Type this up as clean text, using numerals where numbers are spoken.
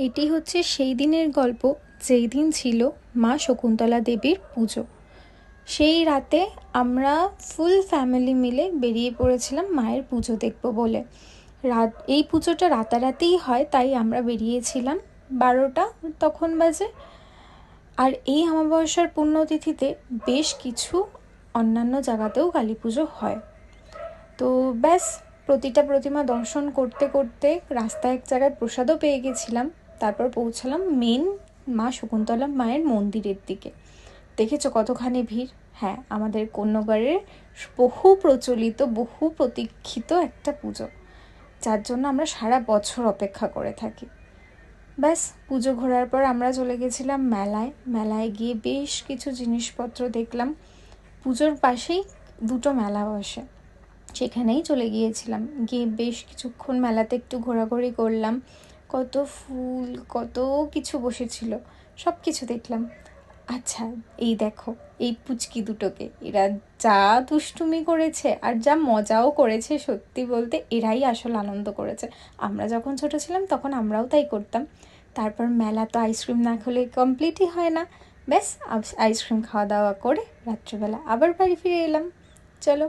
এটি হচ্ছে সেই দিনের গল্প যেই দিন ছিল মা শকুন্তলা দেবীর পুজো। সেই রাতে আমরা ফুল ফ্যামিলি মিলে বেরিয়ে পড়েছিলাম মায়ের পুজো দেখব বলে। এই পুজোটা রাতারাতিই হয়, তাই আমরা বেরিয়েছিলাম 12টা তখন বাজে। আর এই অমাবস্যার পুণ্যতিথিতে বেশ কিছু অন্যান্য জায়গাতেও কালী পুজো হয়। তো ব্যাস, প্রতিটা প্রতিমা দর্শন করতে করতে রাস্তায় এক জায়গায় প্রসাদও পেয়ে গেছিলাম। তারপর পৌঁছালাম মেন মা শকুন্তলা মায়ের মন্দিরের দিকে। দেখেছো কতখানি ভিড়? হ্যাঁ, আমাদের কোন্নগরের বহু প্রচলিত বহু প্রতীক্ষিত একটা পুজো, যার জন্য আমরা সারা বছর অপেক্ষা করে থাকি। ব্যাস, পুজো ঘোরার পর আমরা চলে গেছিলাম মেলায় গিয়ে বেশ কিছু জিনিসপত্র দেখলাম। পুজোর পাশেই দুটো মেলা বসে, সেখানেই চলে গিয়েছিলাম। গিয়ে বেশ কিছুক্ষণ মেলাতে একটু ঘোরাঘুরি করলাম। কত ফুল, কত কিছু বসেছিল, সব কিছু দেখলাম। আচ্ছা, এই দেখো এই পুচকি দুটোকে, এরা যা দুষ্টুমি করেছে আর যা মজাও করেছে, সত্যি বলতে এরাই আসল আনন্দ করেছে। আমরা যখন ছোট ছিলাম তখন আমরাও তাই করতাম। তারপর মেলা তো আইসক্রিম না খেলে কমপ্লিটই হয় না। ব্যাস, আইসক্রিম খাওয়া দাওয়া করে রাত্রিবেলা আবার বাড়ি ফিরে এলাম। চলো।